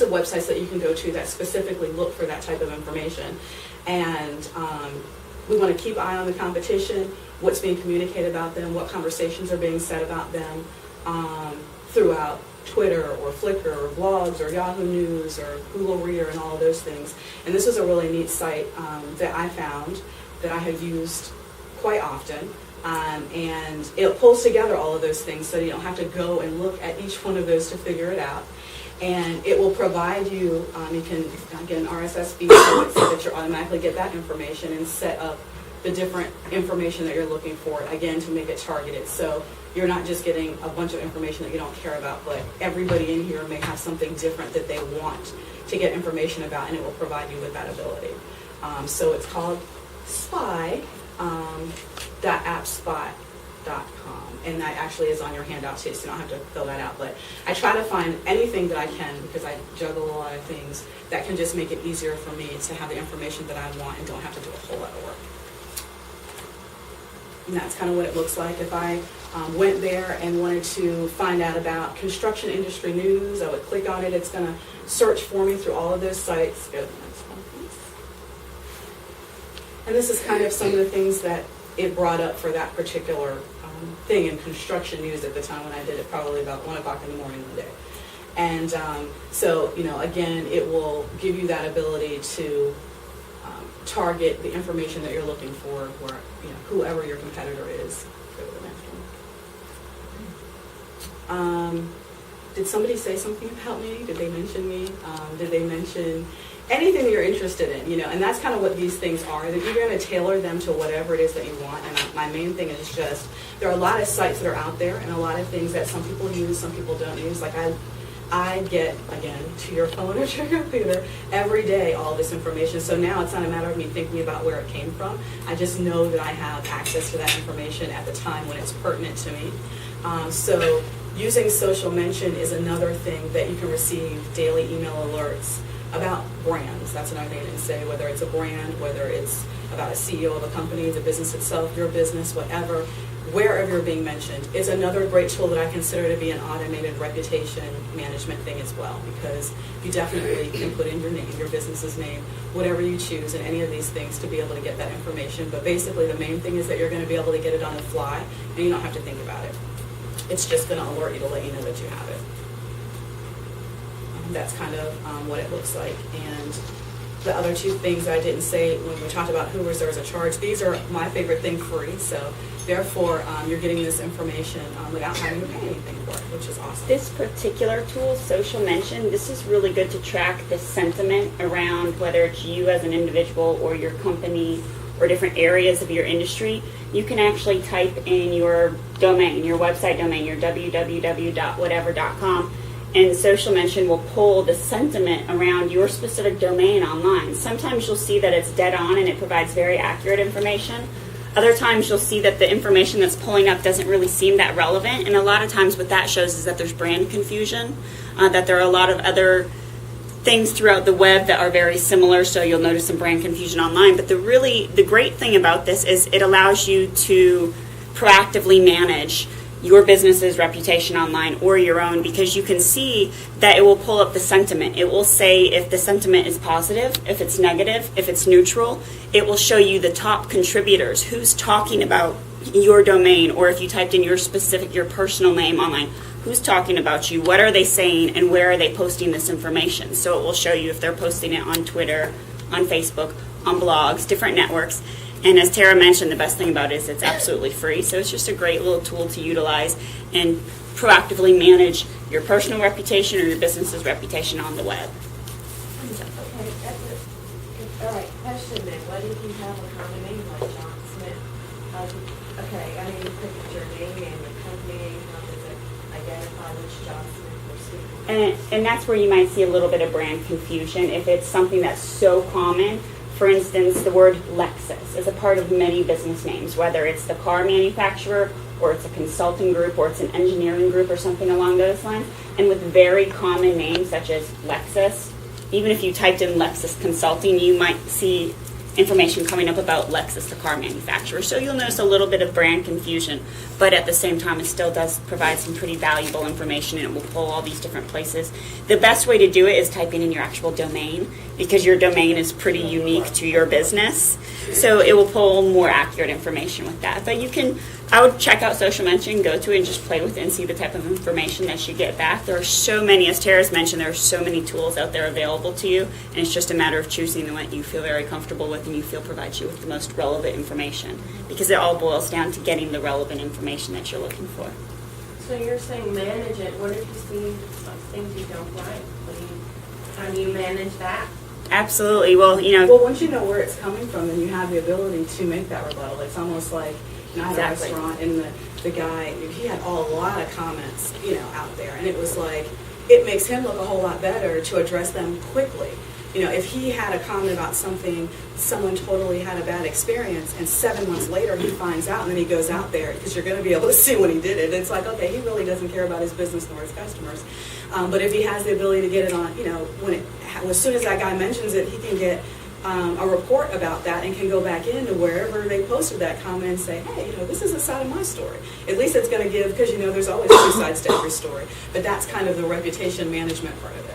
of websites that you can go to that specifically look for that type of information. And we want to keep an eye on the competition, what's being communicated about them, what conversations are being said about them throughout Twitter or Flickr or blogs or Yahoo News or Google Reader and all of those things. And this was a really neat site that I found that I have used quite often. And it pulls together all of those things so you don't have to go and look at each one of those to figure it out. And it will provide you, you can get an RSS feed so that you automatically get that information and set up the different information that you're looking for, again, to make it targeted. So you're not just getting a bunch of information that you don't care about, but everybody in here may have something different that they want to get information about, and it will provide you with that ability. So it's called spy.appspot.com. And that actually is on your handout too, so you don't have to fill that out. But I try to find anything that I can, because I juggle a lot of things, that can just make it easier for me to have the information that I want and don't have to do a whole lot of work. And that's kind of what it looks like. If I went there and wanted to find out about construction industry news, I would click on it. It's going to search for me through all of those sites. Go to the next one, please. And this is kind of some of the things that it brought up for that particular thing in construction news at the time when I did it, probably about 1 o'clock in the morning one day. And so, you know, again, it will give you that ability to target the information that you're looking for, where, you know, whoever your competitor is. Go to the next one. Did somebody say something about me? Did they mention me? Did they mention anything that you're interested in? You know, and that's kind of what these things are. That you're going to tailor them to whatever it is that you want. And my main thing is just, there are a lot of sites that are out there and a lot of things that some people use, some people don't use. Like I get, again, to your phone or to your computer every day all this information. So now it's not a matter of me thinking about where it came from. I just know that I have access to that information at the time when it's pertinent to me. So using social mention is another thing that you can receive daily email alerts about brands. That's another thing I didn't say, whether it's a brand, whether it's about a CEO of a company, the business itself, your business, whatever. Wherever you're being mentioned is another great tool that I consider to be an automated reputation management thing as well, because you definitely can put in your name, your business's name, whatever you choose in any of these things to be able to get that information. But basically the main thing is that you're going to be able to get it on the fly and you don't have to think about it. It's just going to alert you to let you know that you have it. That's kind of what it looks like. And the other two things I didn't say when we talked about who reserves a charge, these are my favorite thing, free. So therefore, you're getting this information without having to pay anything for it, which is awesome. This particular tool, Social Mention, this is really good to track the sentiment around whether it's you as an individual or your company or different areas of your industry. You can actually type in your domain, your website domain, your www.whatever.com, and Social Mention will pull the sentiment around your specific domain online. Sometimes you'll see that it's dead on and it provides very accurate information. Other times you'll see that the information that's pulling up doesn't really seem that relevant, and a lot of times what that shows is that there's brand confusion, that there are a lot of other things throughout the web that are very similar, so you'll notice some brand confusion online. But the great thing about this is it allows you to proactively manage your business's reputation online or your own, because you can see that it will pull up the sentiment. It will say if the sentiment is positive, if it's negative, if it's neutral. It will show you the top contributors, who's talking about your domain, or if you typed in your personal name online, who's talking about you, what are they saying, and where are they posting this information. So it will show you if they're posting it on Twitter, on Facebook, on blogs, different networks. And as Tara mentioned, the best thing about it is it's absolutely free. So it's just a great little tool to utilize and proactively manage your personal reputation or your business's reputation on the web. Okay, that's it. All right, question then. What if you have a common name like John Smith? Okay, I mean, you put your name and your company name. How does it identify which John Smith you're speaking with? And that's where you might see a little bit of brand confusion if it's something that's so common. For instance, the word Lexus is a part of many business names, whether it's the car manufacturer or it's a consulting group or it's an engineering group or something along those lines. And with very common names such as Lexus, even if you typed in Lexus Consulting, you might see information coming up about Lexus, the car manufacturer. So you'll notice a little bit of brand confusion, but at the same time, it still does provide some pretty valuable information, and it will pull all these different places. The best way to do it is typing in your actual domain, because your domain is pretty unique to your business. So it will pull more accurate information with that. But I would check out Social Mention, go to it and just play with it and see the type of information that you get back. There are so many, as Tara's mentioned, there are so many tools out there available to you, and it's just a matter of choosing the one you feel very comfortable with and you feel provides you with the most relevant information, because it all boils down to getting the relevant information that you're looking for. So you're saying manage it, what if you see some things you don't like? How do you manage that? Absolutely. Well, Well, once you know where it's coming from, then you have the ability to make that rebuttal. It's almost like, I had a Exactly. restaurant, and the guy, he had a lot of comments, out there, and it was like, it makes him look a whole lot better to address them quickly. If he had a comment about something, someone totally had a bad experience, and 7 months later he finds out, and then he goes out there, because you're going to be able to see when he did it. It's like, okay, he really doesn't care about his business nor his customers. But if he has the ability to get it on, as soon as that guy mentions it, he can get a report about that and can go back into wherever they posted that comment and say, hey, this is a side of my story. At least it's going to give, because there's always two sides to every story. But that's kind of the reputation management part of it.